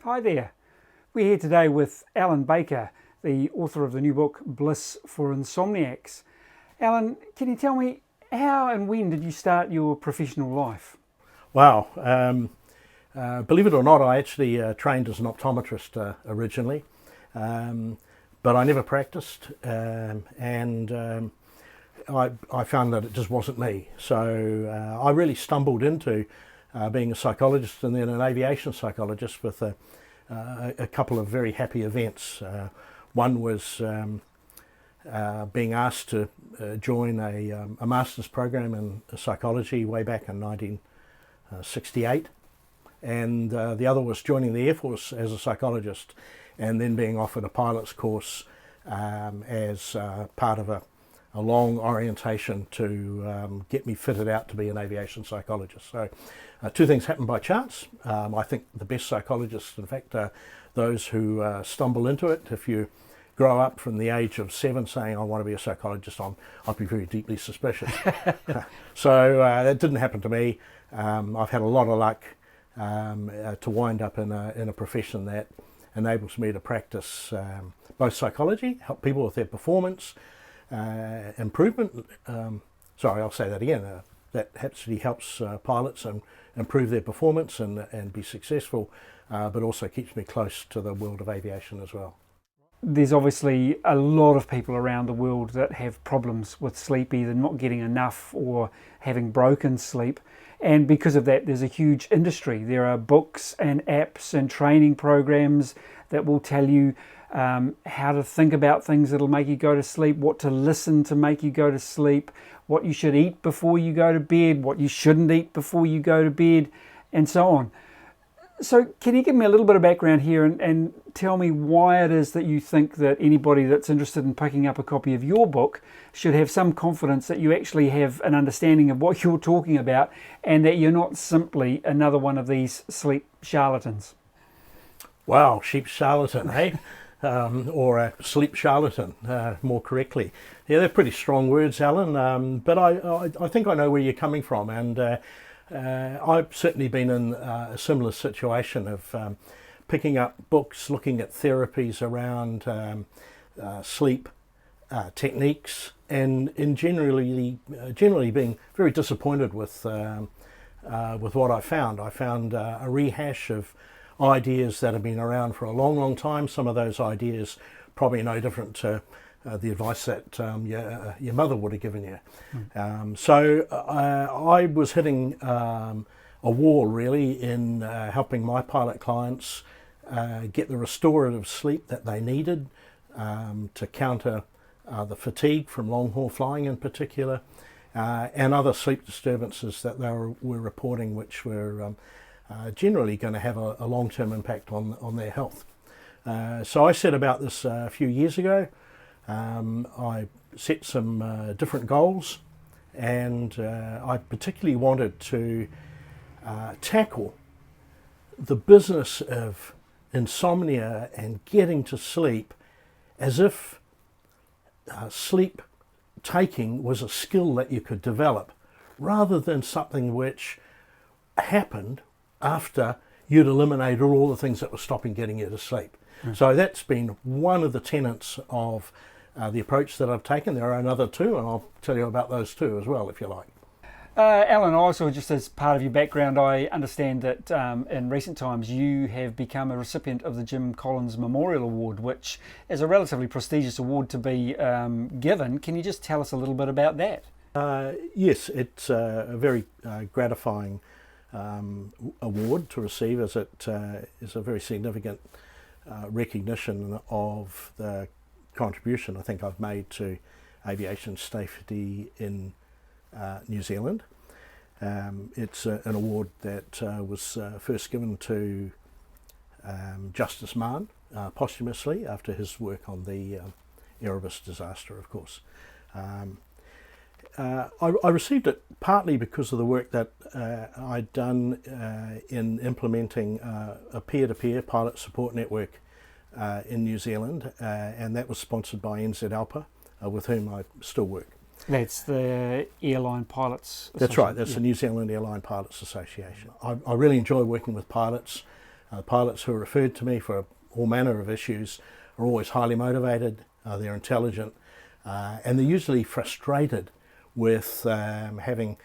Hi there. We're here today with Allan Baker, the author of the new book BLIS for Insomniacs. Allan, can you tell me how and when did you start your professional life? Wow. Believe it or not, I actually trained as an optometrist originally, but I never practiced, and I found that it just wasn't me. So I really stumbled into being a psychologist and then an aviation psychologist with a couple of very happy events. One was being asked to join a master's program in psychology way back in 1968, and the other was joining the Air Force as a psychologist and then being offered a pilot's course as part of a long orientation to get me fitted out to be an aviation psychologist. So two things happened by chance. I think the best psychologists, in fact, are those who stumble into it. If you grow up from the age of 7 saying, I want to be a psychologist, I'd be very deeply suspicious. So that didn't happen to me. I've had a lot of luck to wind up in a profession that enables me to practice both psychology, help people with their performance, improvement. Sorry, I'll say that again. That actually helps pilots and improve their performance and be successful, but also keeps me close to the world of aviation as well. There's obviously a lot of people around the world that have problems with sleep, either not getting enough or having broken sleep. And because of that, there's a huge industry. There are books and apps and training programs that will tell you how to think about things that'll make you go to sleep, what to listen to make you go to sleep, what you should eat before you go to bed, what you shouldn't eat before you go to bed, and so on. So can you give me a little bit of background here and tell me why it is that you think that anybody that's interested in picking up a copy of your book should have some confidence that you actually have an understanding of what you're talking about and that you're not simply another one of these sleep charlatans? Wow, sheep charlatan, eh? Or a sleep charlatan, more correctly. Yeah, they're pretty strong words, Alan, but I think I know where you're coming from, and I've certainly been in a similar situation of picking up books, looking at therapies around sleep techniques, and generally being very disappointed with what I found. I found a rehash of ideas that have been around for a long, long time. Some of those ideas probably no different to the advice that your mother would have given you. So I was hitting a wall really in helping my pilot clients get the restorative sleep that they needed to counter the fatigue from long haul flying in particular, and other sleep disturbances that they were reporting, which were generally going to have a long-term impact on their health. So I set about this a few years ago. I set some different goals, and I particularly wanted to tackle the business of insomnia and getting to sleep as if sleep taking was a skill that you could develop, rather than something which happened after you'd eliminated all the things that were stopping getting you to sleep. So that's been one of the tenets of the approach that I've taken. There are another two, and I'll tell you about those two as well, if you like. Allan, also just as part of your background, I understand that in recent times you have become a recipient of the Jim Collins Memorial Award, which is a relatively prestigious award to be given. Can you just tell us a little bit about that? Yes, it's a very gratifying award to receive, as it is a very significant recognition of the contribution I think I've made to aviation safety in New Zealand. It's an award that was first given to Justice Mann posthumously after his work on the Erebus disaster, of course. I received it partly because of the work that I'd done in implementing a peer-to-peer pilot support network in New Zealand, and that was sponsored by NZ-ALPA, with whom I still work. That's the Airline Pilots Association. That's right, that's the New Zealand Airline Pilots Association. I really enjoy working with pilots. Pilots who are referred to me for all manner of issues are always highly motivated, they're intelligent, and they're usually frustrated with having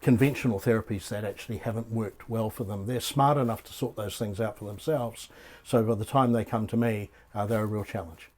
conventional therapies that actually haven't worked well for them. They're smart enough to sort those things out for themselves, so by the time they come to me, they're a real challenge.